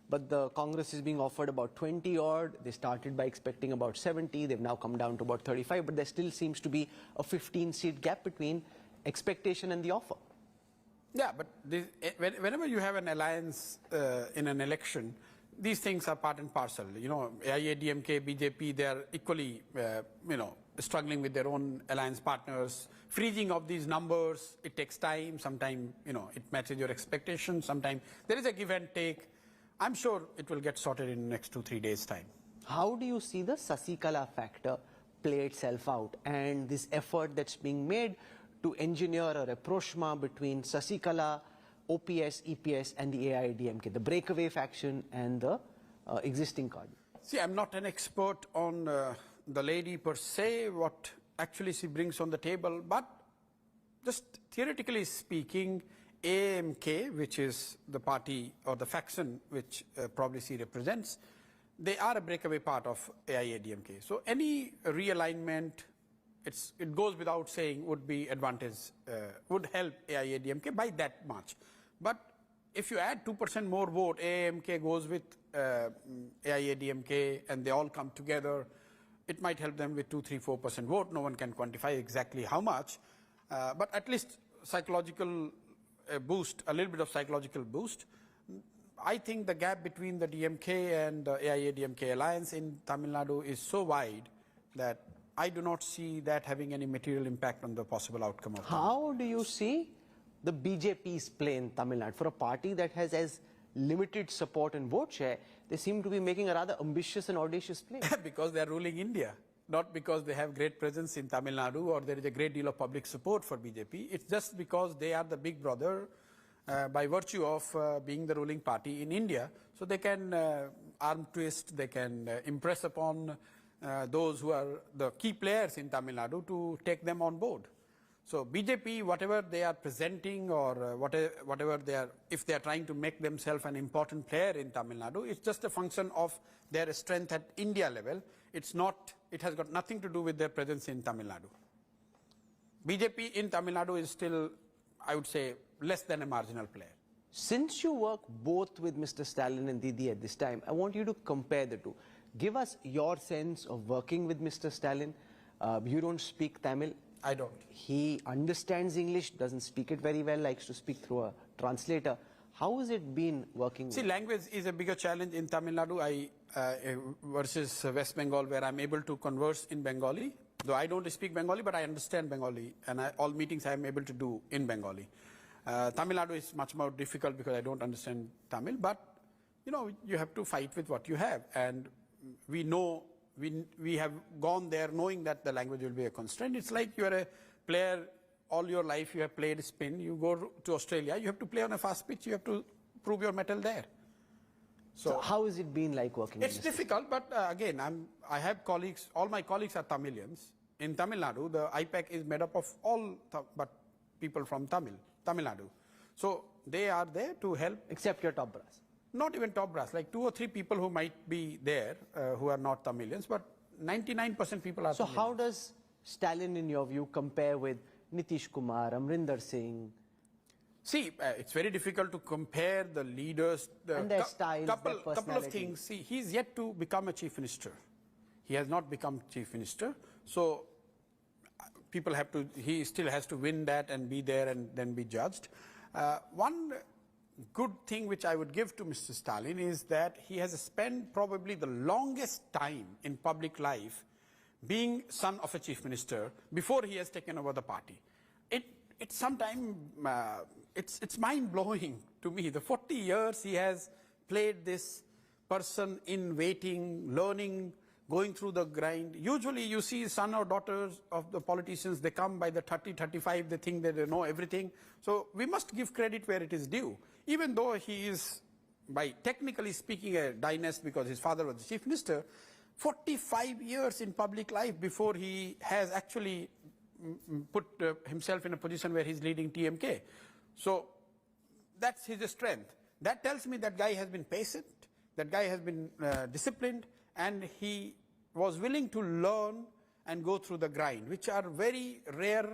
but the Congress is being offered about 20 odd. They started by expecting about 70. They've now come down to about 35, but there still seems to be a 15-seat gap between expectation and the offer. Yeah, but this, whenever you have an alliance in an election, these things are part and parcel. You know, AIADMK, BJP, they are equally, struggling with their own alliance partners. Freezing of these numbers, it takes time. Sometimes, it matches your expectations. Sometimes there is a give and take. I'm sure it will get sorted in the next 2-3 days' time. How do you see the Sasikala factor play itself out, and this effort that's being made to engineer a rapprochement between Sasikala, OPS, EPS and the AIADMK, the breakaway faction and the existing card? See, I'm not an expert on the lady per se, what actually she brings on the table, but just theoretically speaking, AMK, which is the party or the faction which probably she represents, they are a breakaway part of AIADMK. So any realignment, it goes without saying, would be would help AIADMK by that much. But if you add 2% more vote, AMK goes with AIADMK and they all come together, it might help them with 2-3-4% vote. No one can quantify exactly how much, but at least psychological boost, a little bit of psychological boost. I think the gap between the DMK and the AIADMK alliance in Tamil Nadu is so wide that I do not see that having any material impact on the possible outcome of How do you see the BJP's play in Tamil Nadu? For a party that has as limited support and vote share, they seem to be making a rather ambitious and audacious play. Because they are ruling India, not because they have great presence in Tamil Nadu or there is a great deal of public support for BJP. It's just because they are the big brother by virtue of being the ruling party in India. So they can arm twist, they can impress upon those who are the key players in Tamil Nadu to take them on board. So BJP, whatever they are presenting or whatever they are, if they are trying to make themselves an important player in Tamil Nadu, it's just a function of their strength at India level. It's not, it has got nothing to do with their presence in Tamil Nadu. BJP in Tamil Nadu is still, I would say, less than a marginal player. Since you work both with Mr. Stalin and Didi at this time, I want you to compare the two. Give us your sense of working with Mr. Stalin. You don't speak Tamil. I don't. He understands English, doesn't speak it very well, likes to speak through a translator. How has it been working? See, language is a bigger challenge in Tamil Nadu versus West Bengal, where I'm able to converse in Bengali. Though I don't speak Bengali, but I understand Bengali, and all meetings I am able to do in Bengali. Tamil Nadu is much more difficult because I don't understand Tamil, but you have to fight with what you have, and we know. We have gone there knowing that the language will be a constraint. It's like you are a player all your life, you have played spin, you go to Australia, you have to play on a fast pitch, you have to prove your mettle there. So how has it been like working? It's difficult, but again, I have colleagues, all my colleagues are Tamilians. In Tamil Nadu, the IPAC is made up of all but people from Tamil Nadu. So they are there to help. Except your top brass. Not even top brass, like 2 or 3 people who might be there who are not Tamilians, but 99% people are Tamilians. So how does Stalin, in your view, compare with Nitish Kumar, Amrinder Singh? See, it's very difficult to compare the leaders. And their styles, their couple of personality. things. See, he's yet to become a chief minister. He has not become chief minister. So people have to, he still has to win that and be there and then be judged. One good thing which I would give to Mr. Stalin is that he has spent probably the longest time in public life being son of a chief minister before he has taken over the party. It's sometimes, it's mind-blowing to me. The 40 years he has played this person in waiting, learning, going through the grind. Usually you see son or daughters of the politicians, they come by the 30, 35, they think that they know everything. So we must give credit where it is due. Even though he is, by technically speaking, a dynast because his father was the chief minister, 45 years in public life before he has actually put himself in a position where he's leading TMK. So that's his strength. That tells me that guy has been patient, that guy has been disciplined, and he was willing to learn and go through the grind, which are very rare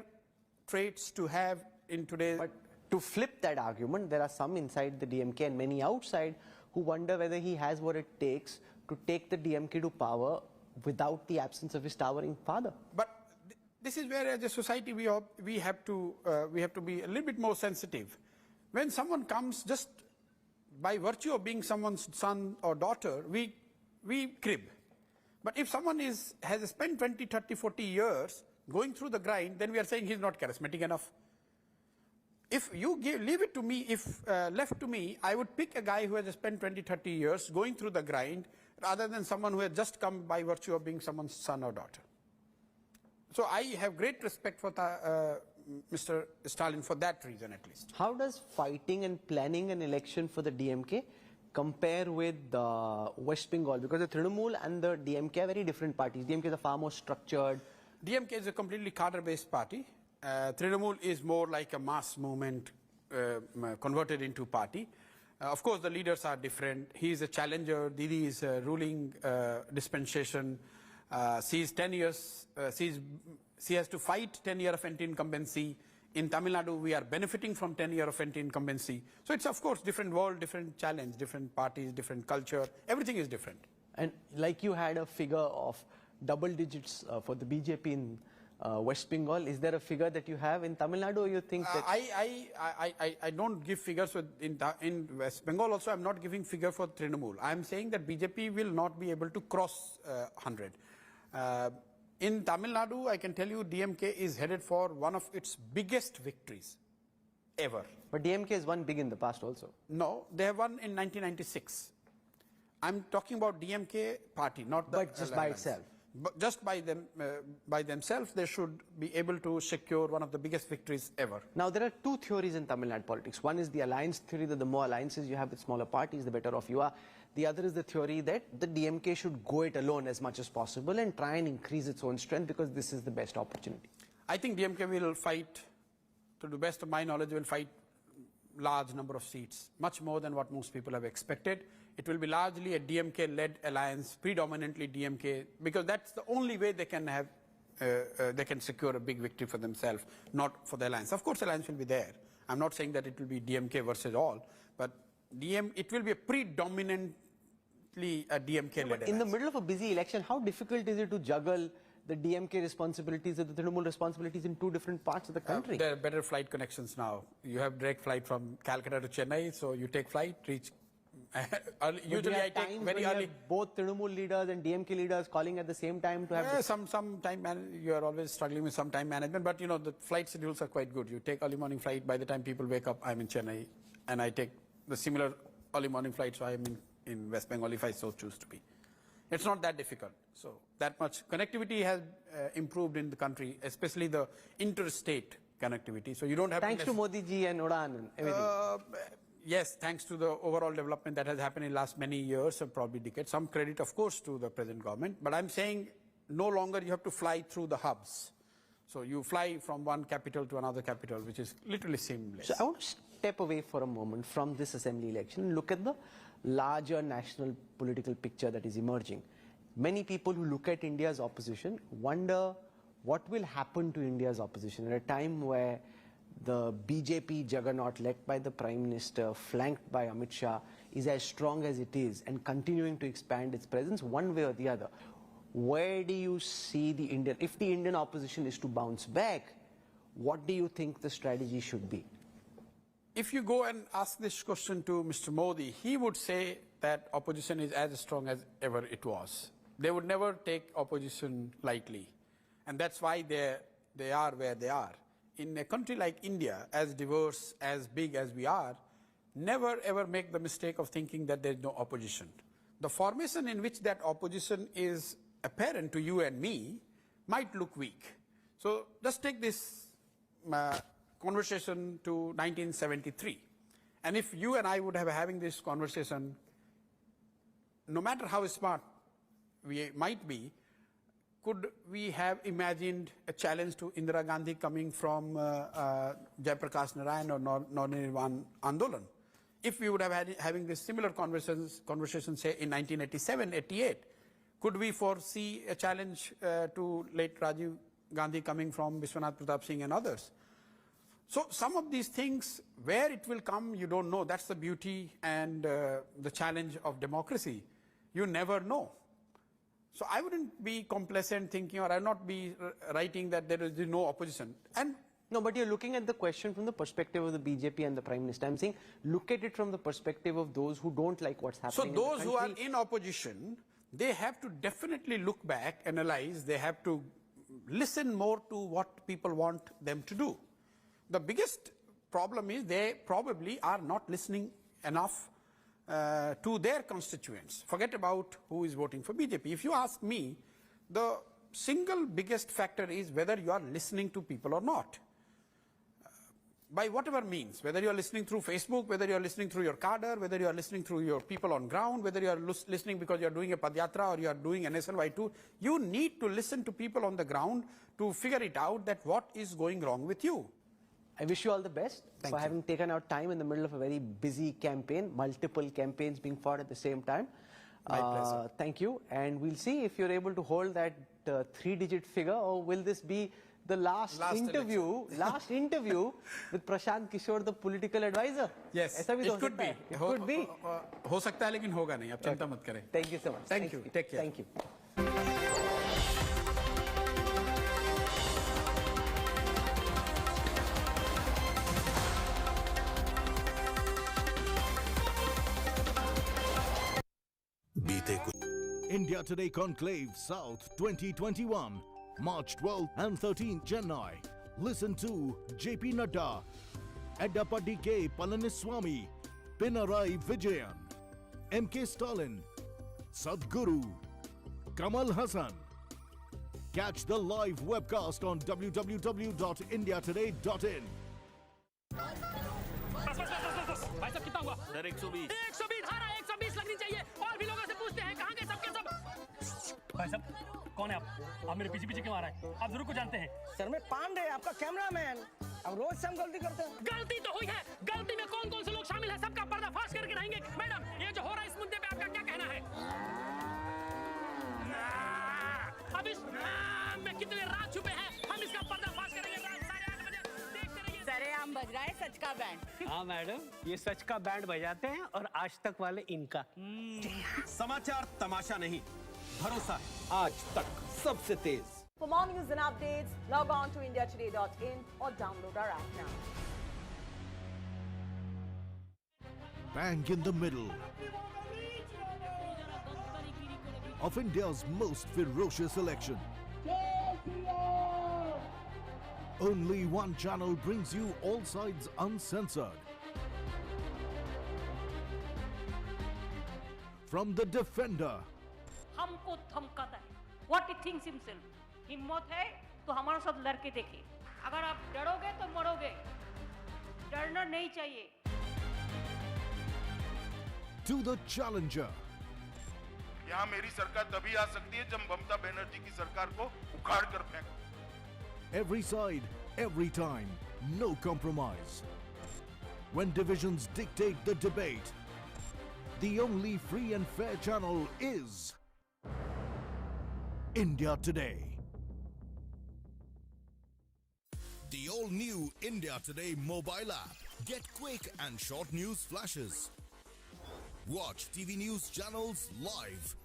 traits to have in today's. But to flip that argument, there are some inside the DMK and many outside who wonder whether he has what it takes to take the DMK to power without the absence of his towering father. But this is where, as a society, we have to be a little bit more sensitive. When someone comes just by virtue of being someone's son or daughter, we crib. But if someone has spent 20, 30, 40 years going through the grind, then we are saying he's not charismatic enough. If you leave it to me, if left to me, I would pick a guy who has spent 20, 30 years going through the grind rather than someone who has just come by virtue of being someone's son or daughter. So I have great respect for Mr. Stalin for that reason at least. How does fighting and planning an election for the DMK compare with West Bengal? Because the Trinamool and the DMK are very different parties. DMK is a far more structured. DMK is a completely cadre-based party. Trinamool is more like a mass movement converted into party. Of course, the leaders are different. He is a challenger. Didi is a ruling dispensation. She's 10 years. She has to fight 10 years of anti-incumbency. In Tamil Nadu, we are benefiting from 10 years of anti-incumbency. So it's, of course, different world, different challenge, different parties, different culture. Everything is different. And like you had a figure of double digits for the BJP in West Bengal, is there a figure that you have in Tamil Nadu, or you think that... I don't give figures in West Bengal also. I'm not giving figure for Trinamool. I'm saying that BJP will not be able to cross 100. In Tamil Nadu, I can tell you DMK is headed for one of its biggest victories ever. But DMK has won big in the past also. No, they have won in 1996. I'm talking about DMK party, not the... But just by itself. But just by themselves, they should be able to secure one of the biggest victories ever. Now, there are two theories in Tamil Nadu politics. One is the alliance theory, that the more alliances you have with smaller parties, the better off you are. The other is the theory that the DMK should go it alone as much as possible and try and increase its own strength because this is the best opportunity. I think DMK will fight, to the best of my knowledge, will fight large number of seats, much more than what most people have expected. It will be largely a DMK-led alliance, predominantly DMK, because that's the only way they can have, they can secure a big victory for themselves, not for the alliance. Of course, alliance will be there. I'm not saying that it will be DMK versus all, but it will be a predominantly a DMK-led alliance. In the middle of a busy election, how difficult is it to juggle the DMK responsibilities and the Trinamool responsibilities in two different parts of the country? There are better flight connections now. You have direct flight from Calcutta to Chennai, so you take flight, reach. Usually I take very early. Both Trinamool leaders and DMK leaders calling at the same time to have... some time, you are always struggling with some time management, but you know, the flight schedules are quite good. You take early morning flight, by the time people wake up, I'm in Chennai, and I take the similar early morning flight, so I'm in West Bengal if I so choose to be. It's not that difficult. So that much connectivity has improved in the country, especially the interstate connectivity. So you don't have thanks to Modi ji and Udan and everything. Yes, thanks to the overall development that has happened in the last many years, or probably decades. Some credit, of course, to the present government. But I'm saying no longer you have to fly through the hubs. So you fly from one capital to another capital, which is literally seamless. So I want to step away for a moment from this assembly election and look at the larger national political picture that is emerging. Many people who look at India's opposition wonder what will happen to India's opposition at a time where the BJP juggernaut led by the Prime Minister, flanked by Amit Shah, is as strong as it is and continuing to expand its presence one way or the other. Where do you see the Indian, if the Indian opposition is to bounce back, what do you think the strategy should be? If you go and ask this question to Mr. Modi, he would say that opposition is as strong as ever it was. They would never take opposition lightly. And that's why they are where they are. In a country like India, as diverse, as big as we are, never ever make the mistake of thinking that there's no opposition. The formation in which that opposition is apparent to you and me might look weak. So just take this conversation to 1973. And if you and I would have having this conversation, no matter how smart we might be, could we have imagined a challenge to Indira Gandhi coming from Jayaprakash Narayan or Navnirvan Andolan? If we would have had having this similar conversation, say in 1987, 88, could we foresee a challenge to late Rajiv Gandhi coming from Vishwanath Pratap Singh and others? So some of these things, where it will come, you don't know. That's the beauty and the challenge of democracy. You never know. So I wouldn't be complacent thinking, or I'll not be writing that there is no opposition. And no, but you're looking at the question from the perspective of the BJP and the Prime Minister. I'm saying look at it from the perspective of those who don't like what's happening. So those who are in opposition, they have to definitely look back, analyze, they have to listen more to what people want them to do. The biggest problem is they probably are not listening enough to their constituents. Forget about who is voting for BJP. If you ask me, the single biggest factor is whether you are listening to people or not. By whatever means, whether you are listening through Facebook, whether you are listening through your cadre, whether you are listening through your people on ground, whether you are listening because you are doing a Padyatra or you are doing an SLY 2, you need to listen to people on the ground to figure it out that what is going wrong with you. I wish you all the best for having taken out time in the middle of a very busy campaign, multiple campaigns being fought at the same time. My pleasure. Thank you. And we'll see if you're able to hold that 3-digit figure, or will this be the last interview with Prashant Kishor, the political advisor? Yes, it could be. It could be. हो सकता है लेकिन होगा नहीं. आप चिंता मत करें. Thank you so much. Thank you. Take care. Thank you. India Today Conclave South 2021, March 12th and 13th, Chennai. Listen to JP Nadda, Eddappa K. Palaniswamy, Pinarayi Vijayan, MK Stalin, Sadhguru, Kamal Hassan. Catch the live webcast on www.indiatoday.in. भाई साहब कितना हुआ? Sir 120. 120 धारा 120 लगनी चाहिए. और भी लोगों से पूछते हैं कहाँ गए सबके सब? भाई साहब कौन है आप? आप मेरे पीछे क्यों आ रहे हैं? आप जरूर को जानते हैं. सर मैं पांडे, आपका कैमरामैन. अब रोज से हम गलती करते हैं. गलती तो हुई है. गलती में कौन कौन से लोग शामिल हैं सबका पर्दाफाश करके रहेंगे. मैडम ये जो हो रहा है इस मुद्दे पे आपका क्या कहना है? अब इस में कितने राज छुपे हैं हम इसका पर्दाफाश करेंगे. रात 8:30 बजे देखते रहिए. सरेआम बज रहा है सच का बैंड. हाँ मैडम, ये सच का बैंड बजाते हैं और आज तक वाले इनका. समाचार तमाशा नहीं, भरोसा है. आज तक सबसे तेज. For more news and updates, log on to indiatoday.in or download our app now. Bang in the middle of India's most ferocious election. Only one channel brings you all sides uncensored. From the defender हमको धमकाता है. What he thinks himself. हिम्मत है तो हमारे साथ लड़के देखिए. अगर आप डरोगे तो मरोगे. डरना नहीं चाहिए. to the challenger. यहाँ मेरी सरकार तभी आ सकती है जब ममता बनर्जी की सरकार को उखाड़ कर फेंको. Every side, every time, no compromise. When divisions dictate the debate, the only free and fair channel is India Today. The all-new India Today mobile app. Get quick and short news flashes. Watch TV news channels live.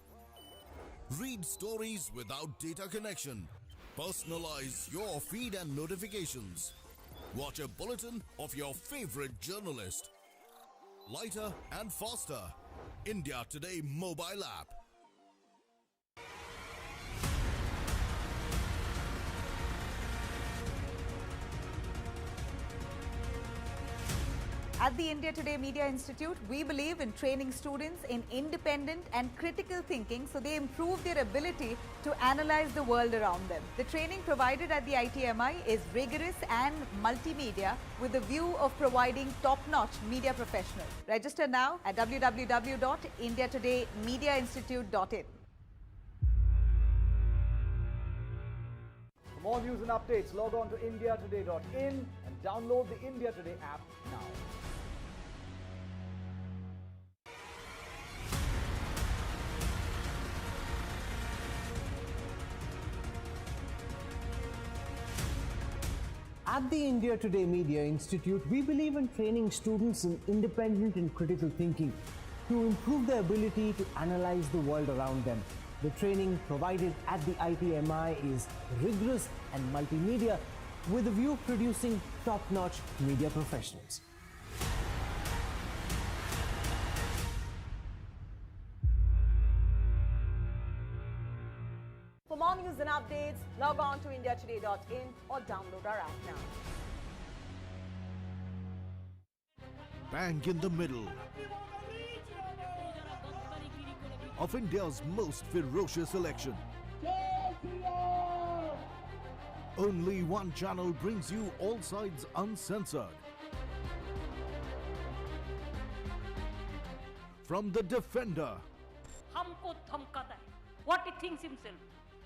Read stories without data connection. Personalize your feed and notifications. Watch a bulletin of your favorite journalist. Lighter and faster. India Today mobile app. At the India Today Media Institute, we believe in training students in independent and critical thinking so they improve their ability to analyze the world around them. The training provided at the ITMI is rigorous and multimedia with a view of providing top-notch media professionals. Register now at www.indiatodaymediainstitute.in. For more news and updates, log on to indiatoday.in and download the India Today app now. At the India Today Media Institute, we believe in training students in independent and critical thinking to improve their ability to analyze the world around them. The training provided at the ITMI is rigorous and multimedia with a view of producing top-notch media professionals. For more news and updates, log on to indiatoday.in or download our app now. Bang in the middle of India's most ferocious election. Only one channel brings you all sides uncensored. From the defender हमको धमकाता है. What he thinks himself.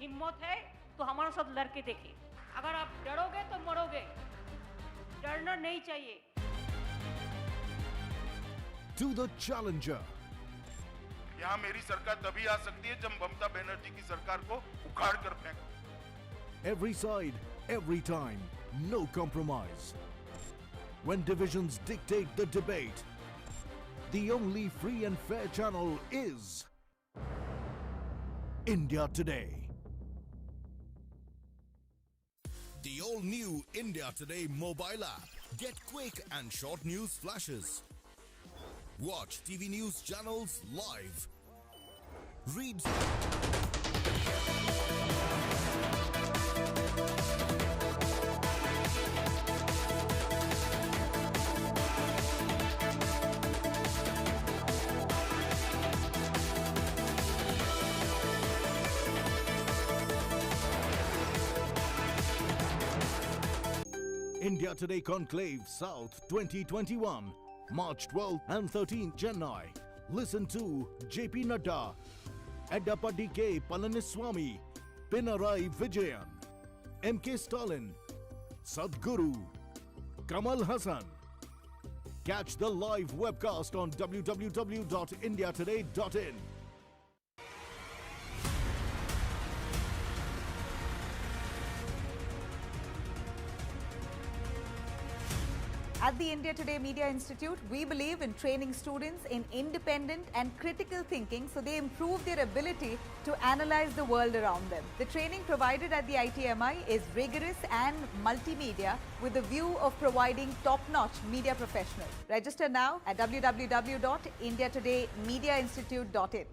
हिम्मत है तो हमारे साथ लड़के देखिए. अगर आप डरोगे तो मरोगे. डरना नहीं चाहिए. to the challenger. यहाँ मेरी सरकार तभी आ सकती है जब ममता बनर्जी की सरकार को उखाड़ कर फेंको. Every side, every time, no compromise. When divisions dictate the debate, the only free and fair channel is India Today. The all-new India Today mobile app. Get quick and short news flashes. Watch TV news channels live. Read India Today Conclave South 2021, March 12th and 13th, Chennai. Listen to JP Nadda, Eddappa K. Palaniswamy, Pinarayi Vijayan, MK Stalin, Sadhguru, Kamal Hassan. Catch the live webcast on www.indiatoday.in. At the India Today Media Institute, we believe in training students in independent and critical thinking so they improve their ability to analyze the world around them. The training provided at the ITMI is rigorous and multimedia with a view of providing top-notch media professionals. Register now at www.indiatodaymediainstitute.in.